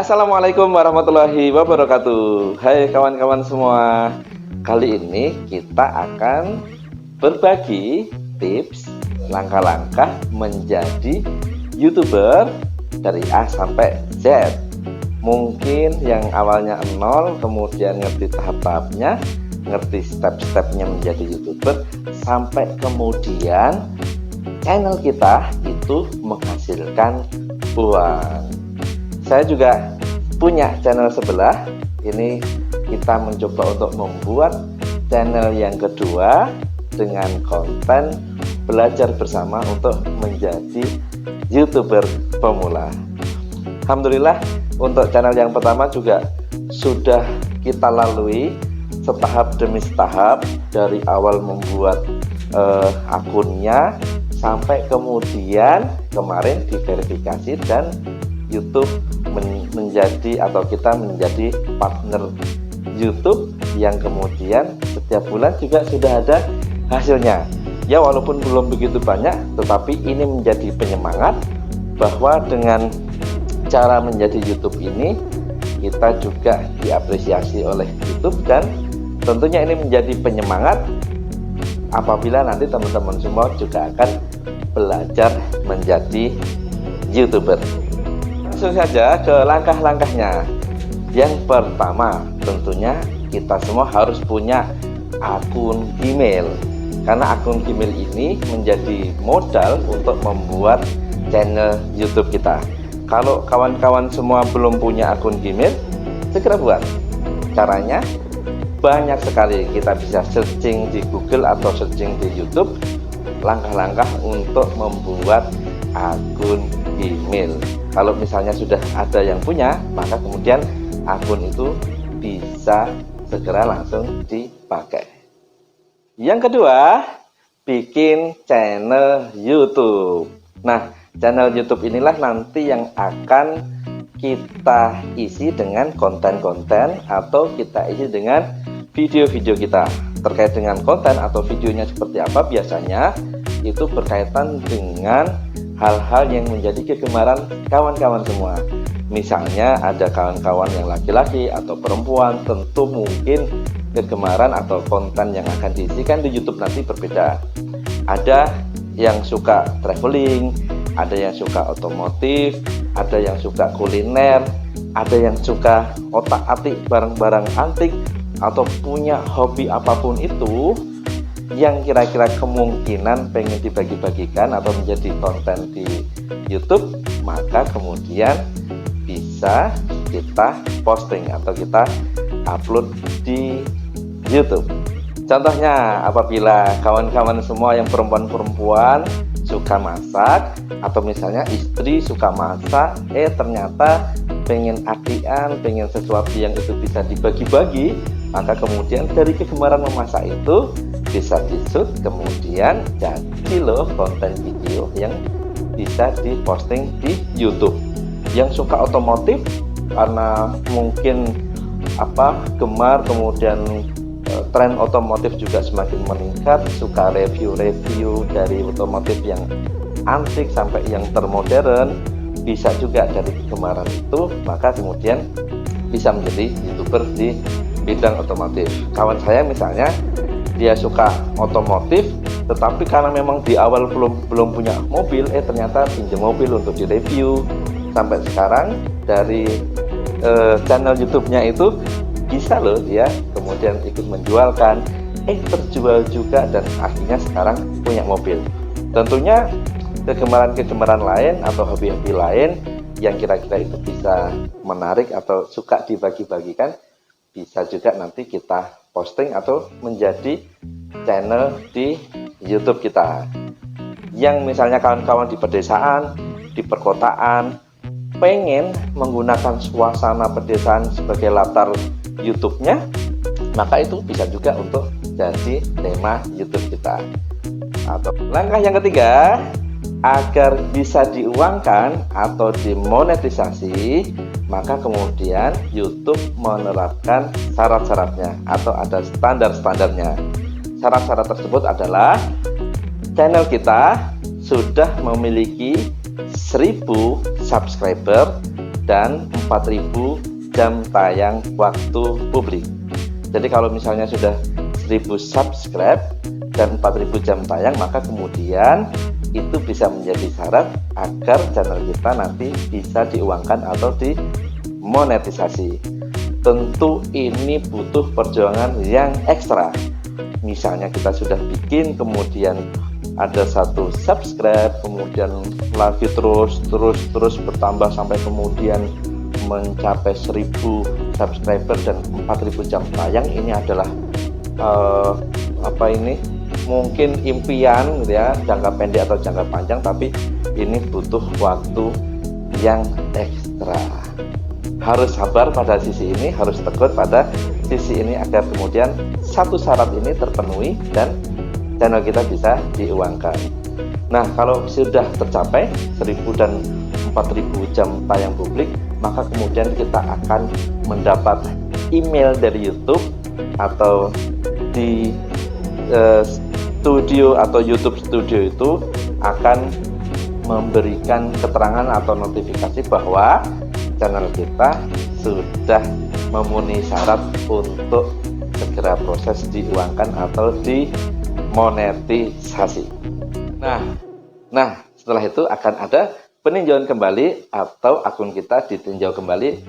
Assalamualaikum warahmatullahi wabarakatuh. Hai kawan-kawan semua. Kali ini kita akan berbagi tips langkah-langkah menjadi YouTuber dari A sampai Z. Mungkin yang awalnya nol, kemudian ngerti tahap-tahapnya, ngerti step-stepnya menjadi YouTuber, sampai kemudian channel kita itu menghasilkan uang. Saya juga punya channel sebelah. Ini kita mencoba untuk membuat channel yang kedua dengan konten belajar bersama untuk menjadi YouTuber pemula. Alhamdulillah untuk channel yang pertama juga sudah kita lalui setahap demi setahap, dari awal membuat akunnya sampai kemudian kemarin diverifikasi dan YouTube menjadi atau kita menjadi partner YouTube yang kemudian setiap bulan juga sudah ada hasilnya. Ya walaupun belum begitu banyak, tetapi ini menjadi penyemangat bahwa dengan cara menjadi YouTube ini kita juga diapresiasi oleh YouTube, dan tentunya ini menjadi penyemangat apabila nanti teman-teman semua juga akan belajar menjadi YouTuber. Langsung saja ke langkah-langkahnya. Yang pertama, tentunya kita semua harus punya akun Gmail, karena akun Gmail ini menjadi modal untuk membuat channel YouTube kita. Kalau kawan-kawan semua belum punya akun Gmail, segera buat. Caranya banyak sekali, kita bisa searching di Google atau searching di YouTube langkah-langkah untuk membuat akun Gmail. Kalau misalnya sudah ada yang punya, maka kemudian akun itu bisa segera langsung dipakai. Yang kedua, bikin channel YouTube. Nah, channel YouTube inilah nanti yang akan kita isi dengan konten-konten atau kita isi dengan video-video kita. Terkait dengan konten atau videonya seperti apa, biasanya itu berkaitan dengan hal-hal yang menjadi kegemaran kawan-kawan semua. Misalnya ada kawan-kawan yang laki-laki atau perempuan, tentu mungkin kegemaran atau konten yang akan diisikan di YouTube nanti berbeda. Ada yang suka traveling, ada yang suka otomotif, ada yang suka kuliner, ada yang suka otak-atik barang-barang antik, atau punya hobi apapun itu yang kira-kira kemungkinan pengen dibagi-bagikan atau menjadi konten di YouTube, maka kemudian bisa kita posting atau kita upload di YouTube. Contohnya, apabila kawan-kawan semua yang perempuan-perempuan suka masak, atau misalnya istri suka masak, ternyata pengen adian, pengen sesuatu yang itu bisa dibagi-bagi, maka kemudian dari kegemaran memasak itu bisa di-shoot, kemudian jadi loh konten video yang bisa diposting di YouTube. Yang suka otomotif karena mungkin gemar, kemudian tren otomotif juga semakin meningkat, suka review-review dari otomotif yang antik sampai yang termodern, bisa juga dari kegemaran itu, maka kemudian bisa menjadi YouTuber di bidang otomotif. Kawan saya misalnya dia suka otomotif, tetapi karena memang di awal belum punya mobil, ternyata pinjam mobil untuk direview. Sampai sekarang dari channel YouTube-nya itu bisa loh dia kemudian ikut menjualkan, terjual juga, dan akhirnya sekarang punya mobil. Tentunya kegemaran-kegemaran lain atau hobi-hobi lain yang kira-kira itu bisa menarik atau suka dibagi-bagikan, bisa juga nanti kita posting atau menjadi channel di YouTube kita. Yang misalnya kawan-kawan di pedesaan, di perkotaan, pengen menggunakan suasana pedesaan sebagai latar YouTube-nya, maka itu bisa juga untuk jadi tema YouTube kita. Atau langkah yang ketiga, agar bisa diuangkan atau dimonetisasi, maka kemudian YouTube menerapkan syarat-syaratnya atau ada standar-standarnya. Syarat-syarat tersebut adalah channel kita sudah memiliki 1000 subscriber dan 4.000 jam tayang waktu publik. Jadi kalau misalnya sudah 1.000 subscribe dan 4.000 jam tayang, maka kemudian itu bisa menjadi syarat agar channel kita nanti bisa diuangkan atau dimonetisasi. Tentu ini butuh perjuangan yang ekstra. Misalnya kita sudah bikin, kemudian ada 1 subscribe, kemudian lagi terus bertambah sampai kemudian mencapai 1.000 subscriber dan 4.000 jam tayang. Ini adalah mungkin impian gitu ya, jangka pendek atau jangka panjang, tapi ini butuh waktu yang ekstra. Harus sabar pada sisi ini, harus teguh pada sisi ini agar kemudian satu syarat ini terpenuhi dan channel kita bisa diuangkan. Nah, kalau sudah tercapai 1.000 dan 4.000 jam tayang publik, maka kemudian kita akan mendapat email dari YouTube atau di studio atau YouTube Studio itu akan memberikan keterangan atau notifikasi bahwa channel kita sudah memenuhi syarat untuk segera proses diuangkan atau dimonetisasi. Nah, setelah itu akan ada peninjauan kembali atau akun kita ditinjau kembali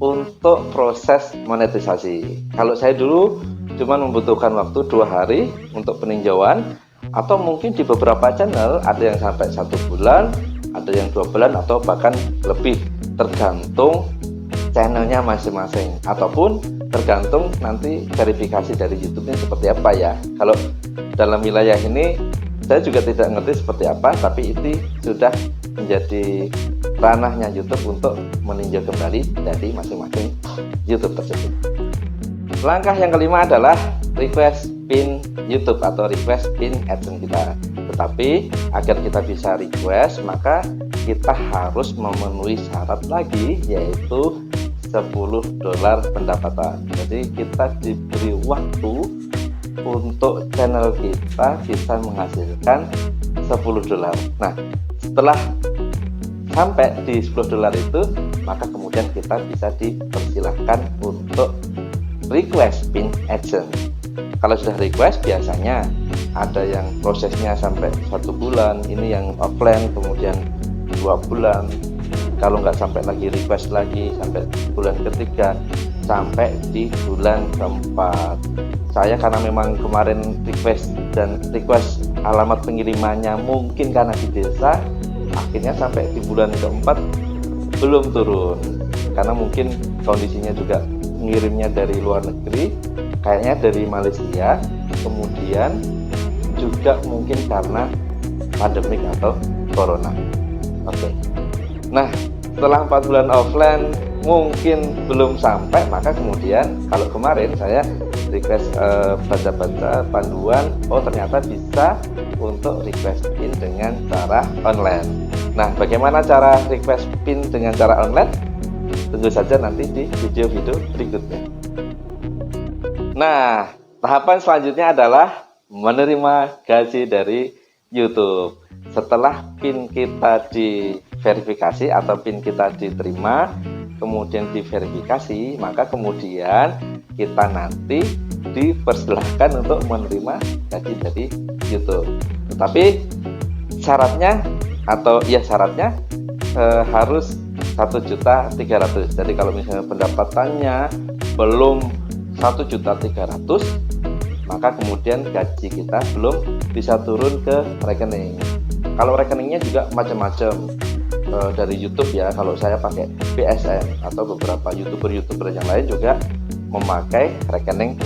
untuk proses monetisasi. Kalau saya dulu cuma membutuhkan waktu 2 hari untuk peninjauan, atau mungkin di beberapa channel ada yang sampai 1 bulan, ada yang 2 bulan, atau bahkan lebih, tergantung channelnya masing-masing, ataupun tergantung nanti verifikasi dari YouTube-nya seperti apa ya. Kalau dalam wilayah ini saya juga tidak ngerti seperti apa, tapi itu sudah menjadi ranahnya YouTube untuk meninjau kembali dari masing-masing YouTube tersebut. Langkah yang kelima adalah request pin YouTube atau request pin AdSense kita. Tetapi agar kita bisa request, maka kita harus memenuhi syarat lagi, yaitu $10 pendapatan. Jadi kita diberi waktu untuk channel kita bisa menghasilkan $10. Nah, setelah sampai di $10 itu, maka kemudian kita bisa dipersilahkan untuk request pin AdSense. Kalau sudah request, biasanya ada yang prosesnya sampai 1 bulan, ini yang offline, kemudian 2 bulan. Kalau nggak sampai lagi request lagi sampai bulan ketiga, sampai di bulan keempat. Saya karena memang kemarin request alamat pengirimannya mungkin karena di desa, akhirnya sampai di bulan keempat belum turun, karena mungkin kondisinya juga ngirimnya dari luar negeri, kayaknya dari Malaysia, kemudian juga mungkin karena pandemik atau corona. Oke. Nah, setelah 4 bulan offline mungkin belum sampai, maka kemudian kalau kemarin saya request baca-baca panduan, oh ternyata bisa untuk request pin dengan cara online. Nah, bagaimana cara request pin dengan cara online? Tunggu saja nanti di video-video berikutnya. Nah, tahapan selanjutnya adalah menerima gaji dari YouTube. Setelah pin kita diverifikasi atau pin kita diterima, kemudian diverifikasi, maka kemudian kita nanti dipersilahkan untuk menerima gaji dari YouTube. Tetapi syaratnya harus 1.300.000. Jadi kalau misalnya pendapatannya belum 1.300.000, maka kemudian gaji kita belum bisa turun ke rekening. Kalau rekeningnya juga macam-macam dari YouTube ya. Kalau saya pakai BSN, atau beberapa YouTuber yang lain juga memakai rekening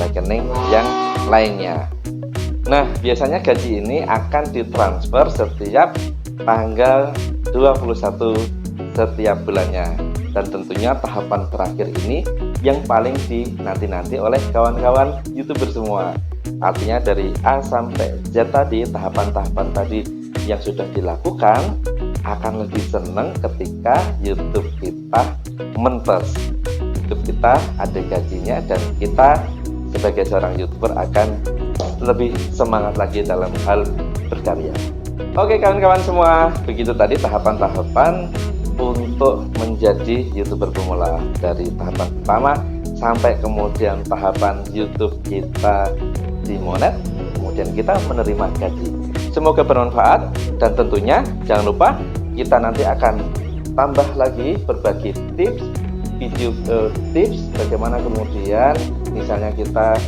yang lainnya. Nah, biasanya gaji ini akan ditransfer setiap tanggal 21 setiap bulannya, dan tentunya tahapan terakhir ini yang paling dinanti-nanti oleh kawan-kawan YouTuber semua. Artinya dari A sampai Z tadi, tahapan-tahapan tadi yang sudah dilakukan, akan lebih senang ketika YouTube kita mentas, YouTube kita ada gajinya, dan kita sebagai seorang YouTuber akan lebih semangat lagi dalam hal berkarya. Oke kawan-kawan semua, begitu tadi tahapan-tahapan untuk menjadi YouTuber pemula, dari tahapan pertama sampai kemudian tahapan YouTube kita dimonet, kemudian kita menerima gaji. Semoga bermanfaat, dan tentunya jangan lupa kita nanti akan tambah lagi berbagi tips, video tips bagaimana kemudian misalnya kita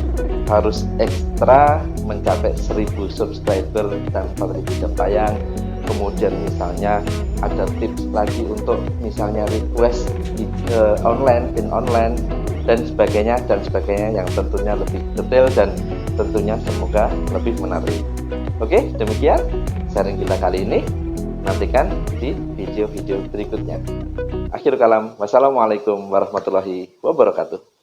harus ekstra mencapai 1000 subscriber dan 4000 jam tayang. Kemudian misalnya ada tips lagi untuk misalnya request online, dan sebagainya yang tentunya lebih detail dan tentunya semoga lebih menarik. Oke, demikian sharing kita kali ini. Nantikan di video-video berikutnya. Akhir kalam, wassalamualaikum warahmatullahi wabarakatuh.